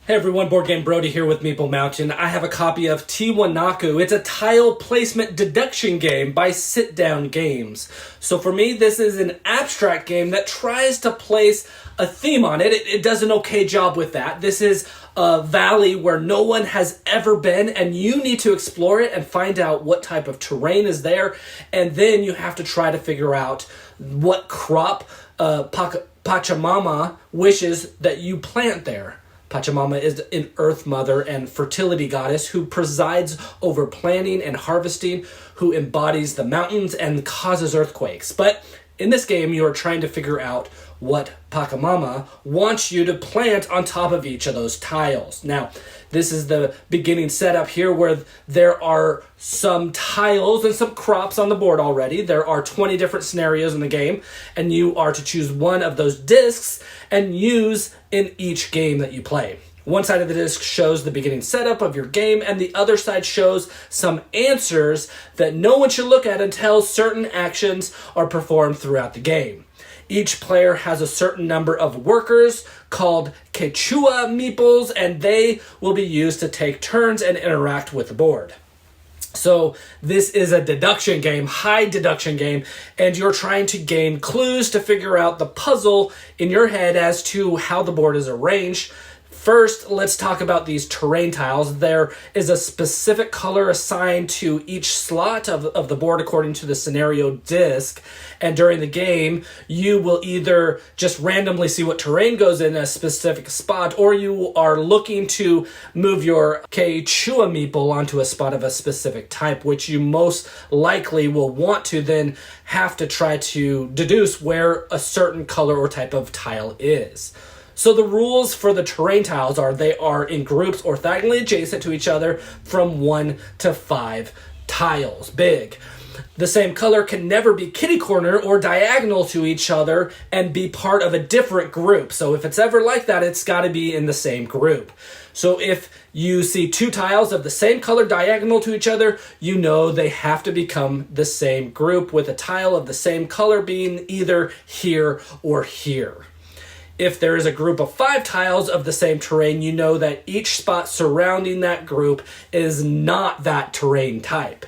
Hey everyone, Boardgame Brody here with Meeple Mountain. I have a copy of Tiwanaku. It's a tile placement deduction game by Sit Down Games. So for me, this is an abstract game that tries to place a theme on it. It does an okay job with that. This is a valley where no one has ever been, and you need to explore it and find out what type of terrain is there, and then you have to try to figure out what crop Pachamama wishes that you plant there. Pachamama is an earth mother and fertility goddess who presides over planting and harvesting, who embodies the mountains and causes earthquakes. But in this game, you are trying to figure out what Pachamama wants you to plant on top of each of those tiles. Now, this is the beginning setup here where there are some tiles and some crops on the board already. There are 20 different scenarios in the game, and you are to choose one of those discs and use in each game that you play. One side of the disc shows the beginning setup of your game, and the other side shows some answers that no one should look at until certain actions are performed throughout the game. Each player has a certain number of workers called Quechua Meeples, and they will be used to take turns and interact with the board. So this is a deduction game, high deduction game, and you're trying to gain clues to figure out the puzzle in your head as to how the board is arranged. First, let's talk about these terrain tiles. There is a specific color assigned to each slot of the board according to the scenario disc. And during the game, you will either just randomly see what terrain goes in a specific spot, or you are looking to move your Quechua Meeple onto a spot of a specific type, which you most likely will want to then have to try to deduce where a certain color or type of tile is. So the rules for the terrain tiles are they are in groups orthogonally adjacent to each other from 1 to 5 tiles big. The same color can never be kitty corner or diagonal to each other and be part of a different group. So if it's ever like that, it's got to be in the same group. So if you see 2 tiles of the same color diagonal to each other, you know they have to become the same group, with a tile of the same color being either here or here. If there is a group of 5 tiles of the same terrain, you know that each spot surrounding that group is not that terrain type.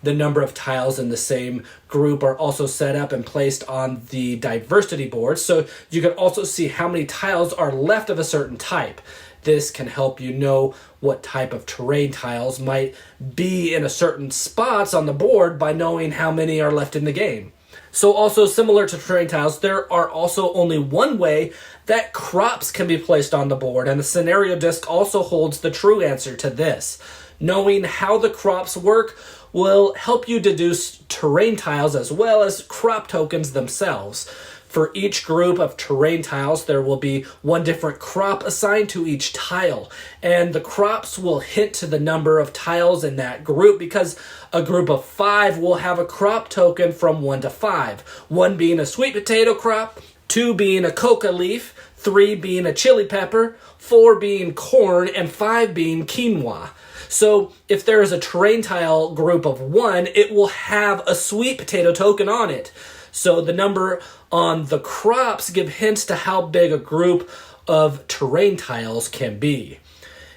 The number of tiles in the same group are also set up and placed on the diversity board, so you can also see how many tiles are left of a certain type. This can help you know what type of terrain tiles might be in a certain spots on the board by knowing how many are left in the game. So also similar to terrain tiles, there are also only one way that crops can be placed on the board, and the scenario disc also holds the true answer to this. Knowing how the crops work will help you deduce terrain tiles as well as crop tokens themselves. For each group of terrain tiles, there will be one different crop assigned to each tile, and the crops will hint to the number of tiles in that group, because a group of 5 will have a crop token from 1 to 5, 1 being a sweet potato crop, 2 being a coca leaf, 3 being a chili pepper, 4 being corn, and 5 being quinoa. So if there is a terrain tile group of 1, it will have a sweet potato token on it. So the number on the crops give hints to how big a group of terrain tiles can be.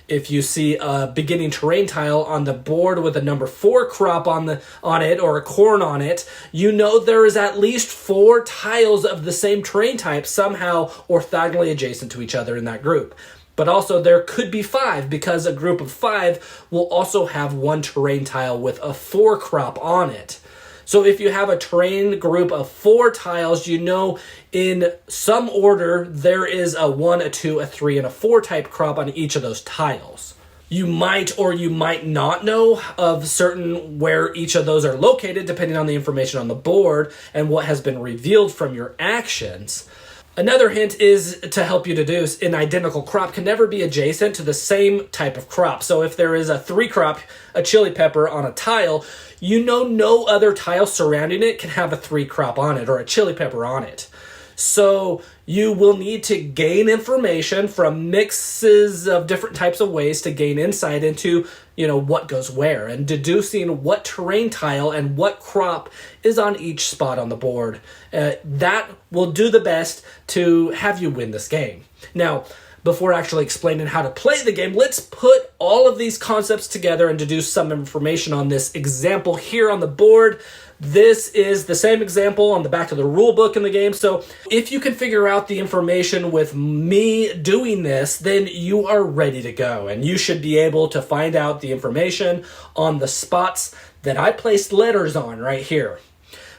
If you see a beginning terrain tile on the board with a number 4 crop on it or a corn on it, you know there is at least 4 tiles of the same terrain type somehow orthogonally adjacent to each other in that group. But also there could be 5, because a group of 5 will also have 1 terrain tile with a 4 crop on it. So if you have a terrain group of 4 tiles, you know in some order there is a 1, a 2, a 3, and a 4 type crop on each of those tiles. You might or you might not know of certain where each of those are located depending on the information on the board and what has been revealed from your actions. Another hint is to help you deduce an identical crop can never be adjacent to the same type of crop. So if there is a 3 crop, a chili pepper on a tile, you know no other tile surrounding it can have a 3 crop on it or a chili pepper on it. So you will need to gain information from mixes of different types of ways to gain insight into, what goes where, and deducing what terrain tile and what crop is on each spot on the board. That will do the best to have you win this game. Now, before actually explaining how to play the game, let's put all of these concepts together and deduce some information on this example here on the board. This is the same example on the back of the rule book in the game. So if you can figure out the information with me doing this, then you are ready to go. And you should be able to find out the information on the spots that I placed letters on right here.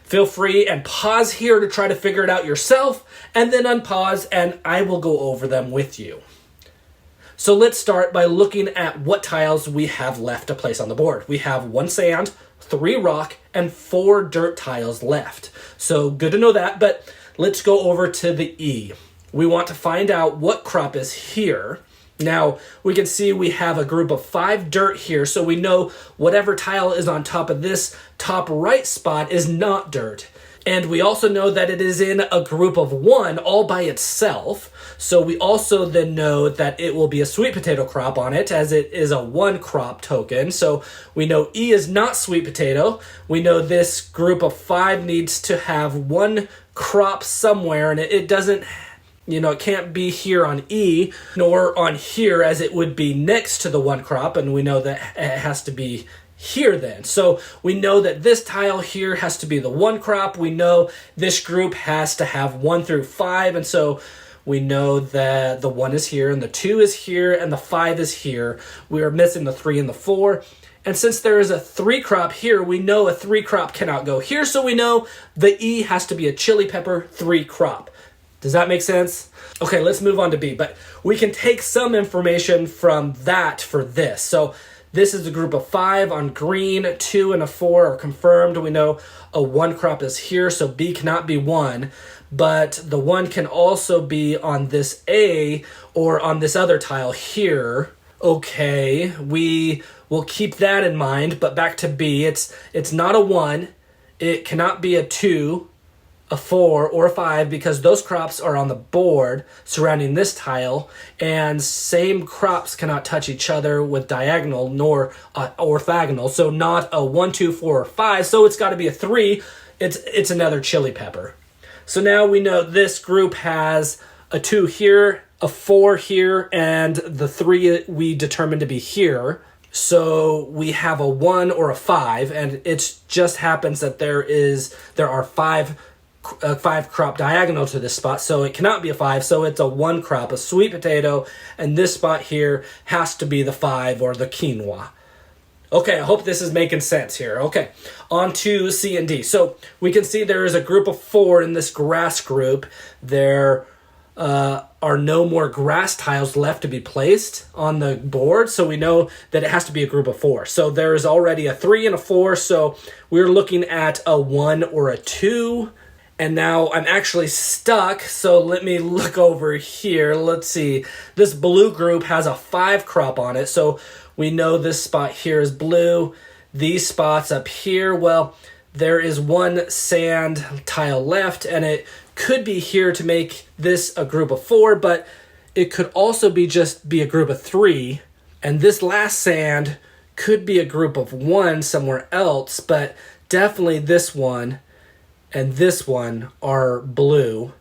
Feel free and pause here to try to figure it out yourself, and then unpause and I will go over them with you. So let's start by looking at what tiles we have left to place on the board. We have 1 sand, 3 rock, and 4 dirt tiles left. So good to know that, but let's go over to the E. We want to find out what crop is here. Now, we can see we have a group of 5 dirt here, so we know whatever tile is on top of this top right spot is not dirt. And we also know that it is in a group of 1 all by itself. So we also then know that it will be a sweet potato crop on it, as it is a 1 crop token. So we know E is not sweet potato. We know this group of 5 needs to have 1 crop somewhere, and it doesn't, it can't be here on E, nor on here, as it would be next to the 1 crop, and we know that it has to be here then. So we know that this tile here has to be the 1 crop. We know this group has to have 1 through 5, and so we know that the 1 is here, and the 2 is here, and the 5 is here. We are missing the 3 and the 4. And since there is a 3 crop here, we know a 3 crop cannot go here, so we know the E has to be a chili pepper 3 crop. Does that make sense? Okay, let's move on to B, but we can take some information from that for this. So this is a group of 5 on green, 2 and a 4 are confirmed. We know a 1 crop is here, so B cannot be 1, but the 1 can also be on this A or on this other tile here. Okay, we will keep that in mind, but back to B, it's not a 1, it cannot be a 2, a 4, or a 5, because those crops are on the board surrounding this tile, and same crops cannot touch each other with diagonal nor orthogonal, so not a 1, 2, 4, or 5, so it's got to be a 3. It's another chili pepper. So now we know this group has a 2 here, a 4 here, and the 3 we determined to be here. So we have a 1 or a 5, and it just happens that there are 5 crop diagonal to this spot, so it cannot be a 5, so it's a 1 crop, a sweet potato, and this spot here has to be the 5 or the quinoa. Okay, I hope this is making sense here. Okay, on to C and D. So we can see there is a group of 4 in this grass group. There are no more grass tiles left to be placed on the board, so we know that it has to be a group of 4. So there is already a 3 and a 4, so we're looking at a 1 or a 2. And now I'm actually stuck, so let me look over here. Let's see. This blue group has a 5 crop on it, so we know this spot here is blue. These spots up here, well, there is 1 sand tile left, and it could be here to make this a group of 4, but it could also be a group of 3. And this last sand could be a group of 1 somewhere else, but definitely this one and this one are blue.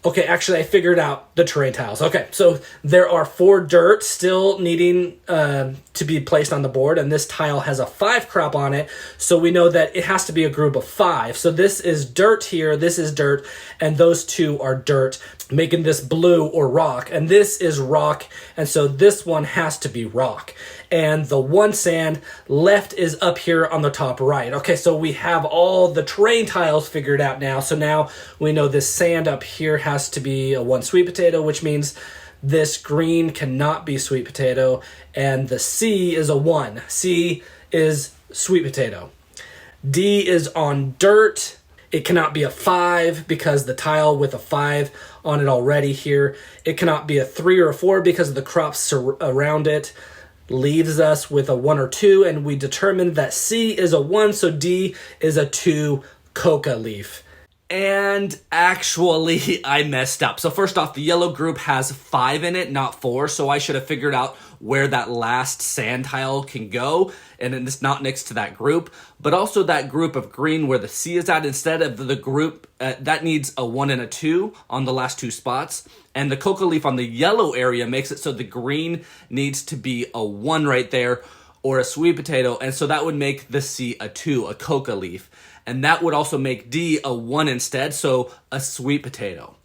Okay, actually I figured out the terrain tiles. Okay, so there are 4 dirt still needing to be placed on the board, and this tile has a 5 crop on it, so we know that it has to be a group of 5. So this is dirt here, this is dirt, and those 2 are dirt, making this blue or rock, and this is rock, and so this one has to be rock. And the 1 sand left is up here on the top right. Okay, so we have all the terrain tiles figured out now. So now we know this sand up here has to be a 1 sweet potato, which means this green cannot be sweet potato. And the C is a 1. C is sweet potato. D is on dirt. It cannot be a 5 because the tile with a 5 on it already here. It cannot be a 3 or a 4 because of the crops around it. Leaves us with a 1 or 2, and we determined that C is a 1, so D is a 2 coca leaf. And actually, I messed up. So first off, the yellow group has 5 in it, not 4. So I should have figured out where that last sand tile can go. And it's not next to that group. But also that group of green where the C is at, instead of the group, that needs a 1 and a 2 on the last 2 spots. And the coca leaf on the yellow area makes it so the green needs to be a 1 right there, or a sweet potato. And so that would make the C a 2, a coca leaf. And that would also make D a 1 instead, so a sweet potato.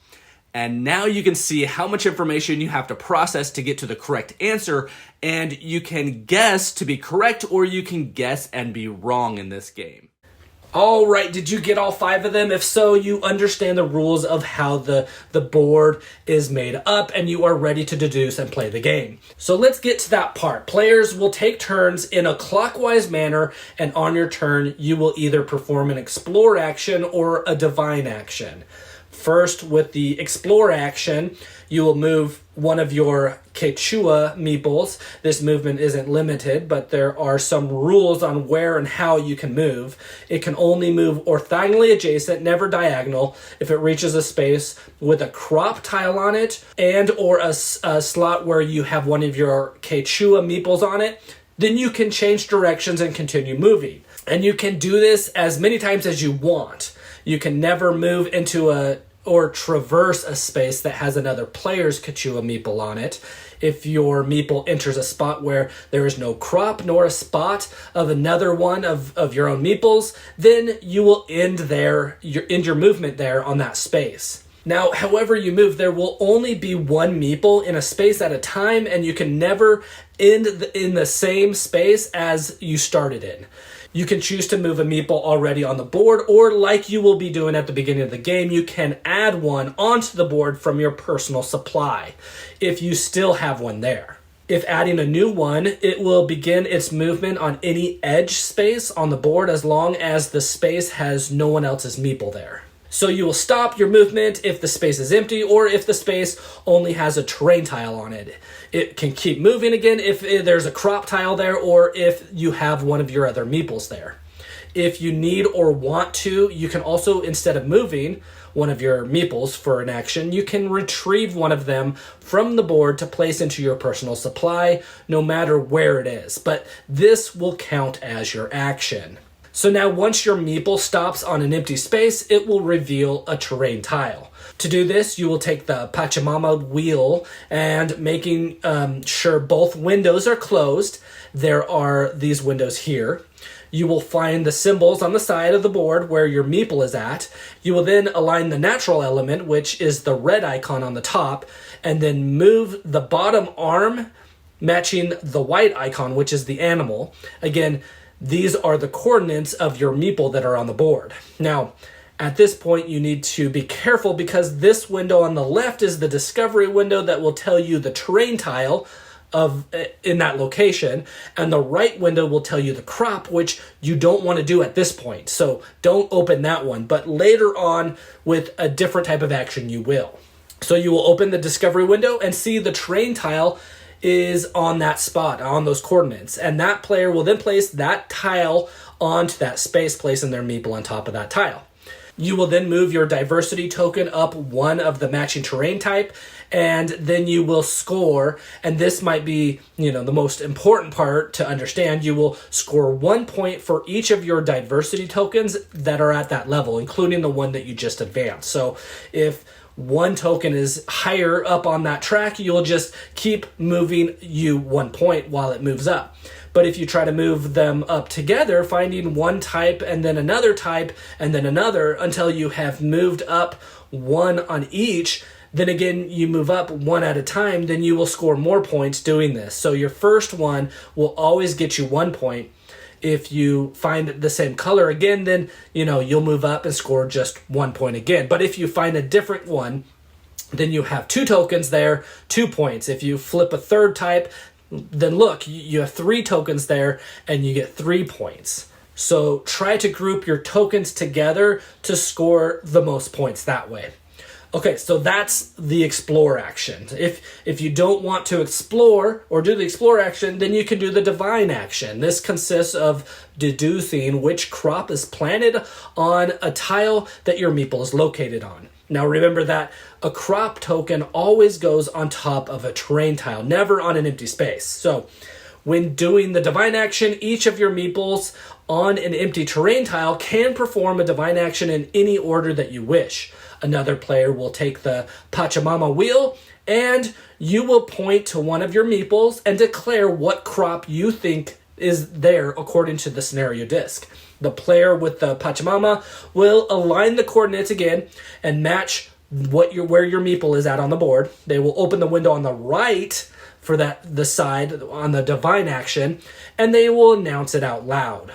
And now you can see how much information you have to process to get to the correct answer, and you can guess to be correct, or you can guess and be wrong in this game. All right, did you get all 5 of them? If so, you understand the rules of how the board is made up, and you are ready to deduce and play the game. So let's get to that part. Players will take turns in a clockwise manner, and on your turn, you will either perform an explore action or a divine action. First, with the explore action, you will move one of your Quechua meeples. This movement isn't limited, but there are some rules on where and how you can move. It can only move orthogonally adjacent, never diagonal, if it reaches a space with a crop tile on it and or a slot where you have one of your Quechua meeples on it. Then you can change directions and continue moving. And you can do this as many times as you want. You can never move into or traverse a space that has another player's Quechua meeple on it. If your meeple enters a spot where there is no crop nor a spot of another one of your own meeples, then you will end your movement there on that space. Now, however you move, there will only be one meeple in a space at a time, and you can never end in the same space as you started in. You can choose to move a meeple already on the board, or like you will be doing at the beginning of the game, you can add one onto the board from your personal supply, if you still have one there. If adding a new one, it will begin its movement on any edge space on the board as long as the space has no one else's meeple there. So you will stop your movement if the space is empty, or if the space only has a terrain tile on it. It can keep moving again if there's a crop tile there, or if you have one of your other meeples there. If you need or want to, you can also, instead of moving one of your meeples for an action, you can retrieve one of them from the board to place into your personal supply, no matter where it is. But this will count as your action. So now once your meeple stops on an empty space, it will reveal a terrain tile. To do this, you will take the Pachamama wheel and making sure both windows are closed. There are these windows here. You will find the symbols on the side of the board where your meeple is at. You will then align the natural element, which is the red icon on the top, and then move the bottom arm matching the white icon, which is the animal. Again, these are the coordinates of your meeple that are on the board. Now, at this point, you need to be careful because this window on the left is the discovery window that will tell you the terrain tile in that location, and the right window will tell you the crop, which you don't want to do at this point. So don't open that one, but later on with a different type of action, you will. So you will open the discovery window and see the terrain tile is on that spot, on those coordinates. And that player will then place that tile onto that space, placing their meeple on top of that tile. You will then move your diversity token up one of the matching terrain type, and then you will score, and this might be, the most important part to understand. You will score 1 point for each of your diversity tokens that are at that level, including the one that you just advanced. So if one token is higher up on that track, you'll just keep moving you 1 point while it moves up. But if you try to move them up together, finding one type and then another type and then another until you have moved up one on each, then again, you move up one at a time, then you will score more points doing this. So your first one will always get you 1 point. If you find the same color again, then, you'll move up and score just 1 point again. But if you find a different one, then you have 2 tokens there, 2 points. If you flip a third type, then look, you have 3 tokens there and you get 3 points. So try to group your tokens together to score the most points that way. Okay, so that's the explore action. If you don't want to explore or do the explore action, then you can do the divine action. This consists of deducing which crop is planted on a tile that your meeple is located on. Now remember that a crop token always goes on top of a terrain tile, never on an empty space. So when doing the divine action, each of your meeples on an empty terrain tile can perform a divine action in any order that you wish. Another player will take the Pachamama wheel, and you will point to one of your meeples and declare what crop you think is there according to the scenario disc. The player with the Pachamama will align the coordinates again and match where your meeple is at on the board. They will open the window on the right for the side on the divine action, and they will announce it out loud.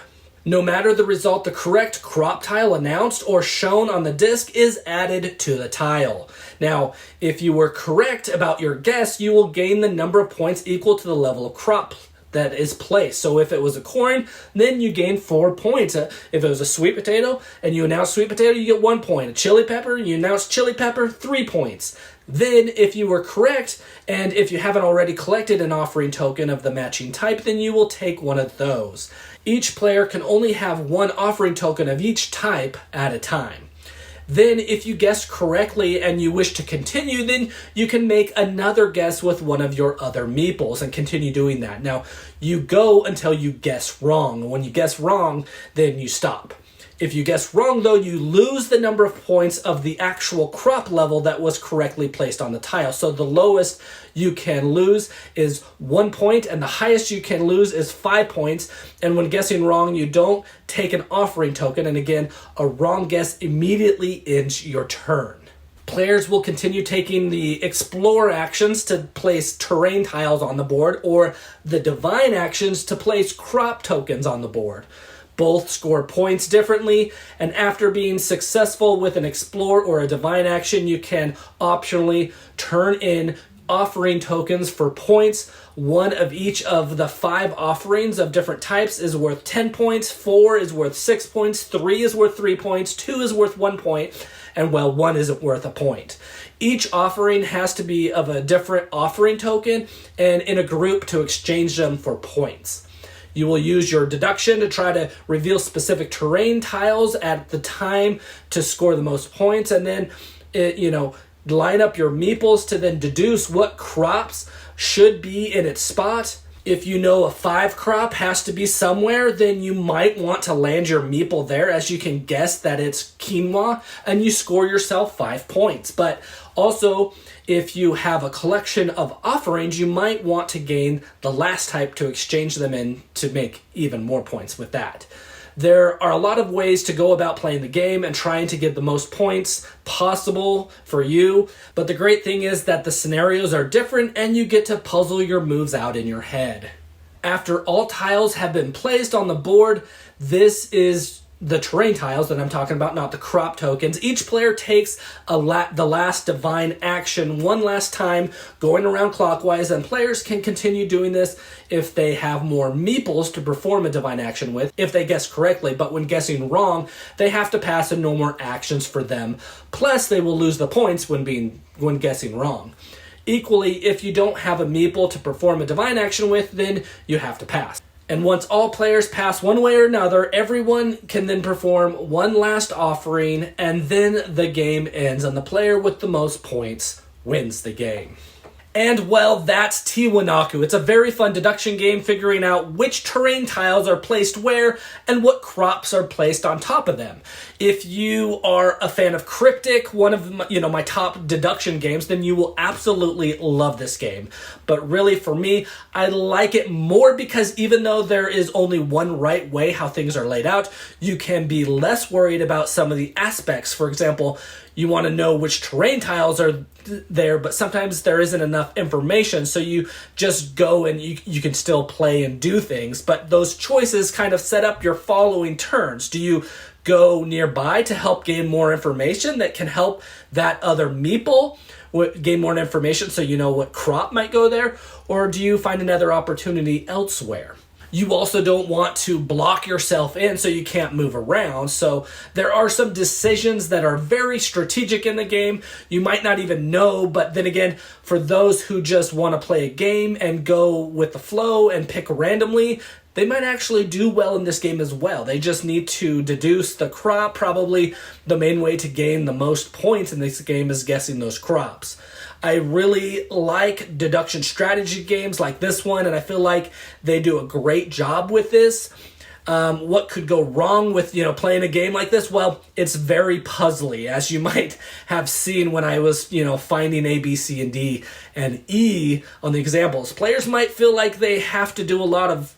No matter the result, the correct crop tile announced or shown on the disc is added to the tile. Now, if you were correct about your guess, you will gain the number of points equal to the level of crop that is placed. So if it was a corn, then you gain 4 points. If it was a sweet potato and you announce sweet potato, you get 1 point. A chili pepper, you announce chili pepper, 3 points. Then, if you were correct, and if you haven't already collected an offering token of the matching type, then you will take one of those. Each player can only have one offering token of each type at a time. Then, if you guessed correctly and you wish to continue, then you can make another guess with one of your other meeples and continue doing that. Now, you go until you guess wrong. When you guess wrong, then you stop. If you guess wrong, though, you lose the number of points of the actual crop level that was correctly placed on the tile. So the lowest you can lose is 1 point, and the highest you can lose is 5 points. And when guessing wrong, you don't take an offering token. And again, a wrong guess immediately ends your turn. Players will continue taking the explore actions to place terrain tiles on the board, or the divine actions to place crop tokens on the board. Both score points differently, and after being successful with an explore or a divine action, you can optionally turn in offering tokens for points. One of each of the 5 offerings of different types is worth 10 points, 4 is worth 6 points, 3 is worth 3 points, 2 is worth 1 point, and 1 isn't worth a point. Each offering has to be of a different offering token and in a group to exchange them for points. You will use your deduction to try to reveal specific terrain tiles at the time to score the most points, and then line up your meeples to then deduce what crops should be in its spot. If you know a 5 crop has to be somewhere, then you might want to land your meeple there, as you can guess that it's quinoa, and you score yourself 5 points. But also, if you have a collection of offerings, you might want to gain the last type to exchange them in to make even more points with that. There are a lot of ways to go about playing the game and trying to get the most points possible for you, but the great thing is that the scenarios are different and you get to puzzle your moves out in your head. After all tiles have been placed on the board, this is the terrain tiles that I'm talking about, not the crop tokens. Each player takes the last divine action one last time, going around clockwise, and players can continue doing this if they have more meeples to perform a divine action with, if they guess correctly. But when guessing wrong, they have to pass and no more actions for them. Plus, they will lose the points when guessing wrong. Equally, if you don't have a meeple to perform a divine action with, then you have to pass. And once all players pass one way or another, everyone can then perform one last offering, and then the game ends, and the player with the most points wins the game. And well, that's Tiwanaku. It's a very fun deduction game, figuring out which terrain tiles are placed where and what crops are placed on top of them. If you are a fan of Cryptic, one of my top deduction games, then you will absolutely love this game. But really, for me, I like it more because even though there is only one right way how things are laid out, you can be less worried about some of the aspects. For example, you want to know which terrain tiles are there, but sometimes there isn't enough information, so you just go and you can still play and do things, but those choices kind of set up your following turns. Do you go nearby to help gain more information that can help that other meeple gain more information so you know what crop might go there, or do you find another opportunity elsewhere? You also don't want to block yourself in so you can't move around. So there are some decisions that are very strategic in the game. You might not even know, but then again, for those who just want to play a game and go with the flow and pick randomly, they might actually do well in this game as well. They just need to deduce the crop. Probably the main way to gain the most points in this game is guessing those crops. I really like deduction strategy games like this one, and I feel like they do a great job with this. What could go wrong with, playing a game like this? Well, it's very puzzly, as you might have seen when I was, finding A, B, C, and D, and E on the examples. Players might feel like they have to do a lot of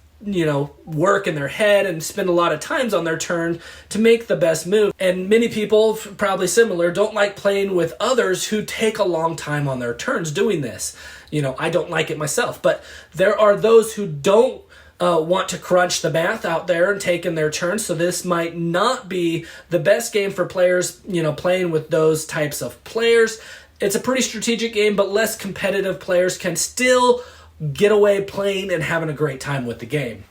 work in their head and spend a lot of times on their turn to make the best move. And many people, probably similar, don't like playing with others who take a long time on their turns doing this. I don't like it myself, but there are those who don't want to crunch the math out there and take in their turn, so this might not be the best game for players, playing with those types of players. It's a pretty strategic game, but less competitive players can still get away playing and having a great time with the game.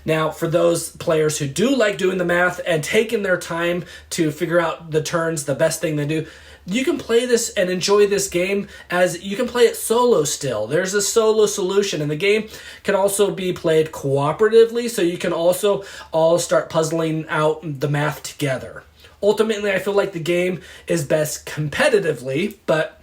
Now, for those players who do like doing the math and taking their time to figure out the turns, the best thing to do, you can play this and enjoy this game as you can play it solo still. There's a solo solution, and the game can also be played cooperatively, so you can also all start puzzling out the math together. Ultimately, I feel like the game is best competitively, but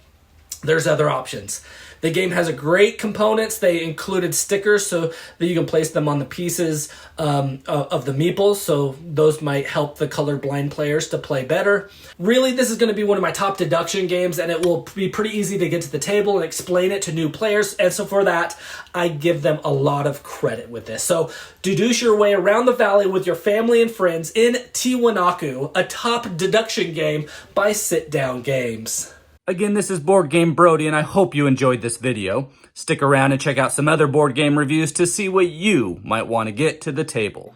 there's other options. The game has a great components. They included stickers so that you can place them on the pieces of the Meeples, so those might help the colorblind players to play better. Really, this is going to be one of my top deduction games, and it will be pretty easy to get to the table and explain it to new players, and so for that, I give them a lot of credit with this. So, deduce your way around the valley with your family and friends in Tiwanaku, a top deduction game by Sit Down Games. Again, this is Board Game Brody, and I hope you enjoyed this video. Stick around and check out some other board game reviews to see what you might want to get to the table.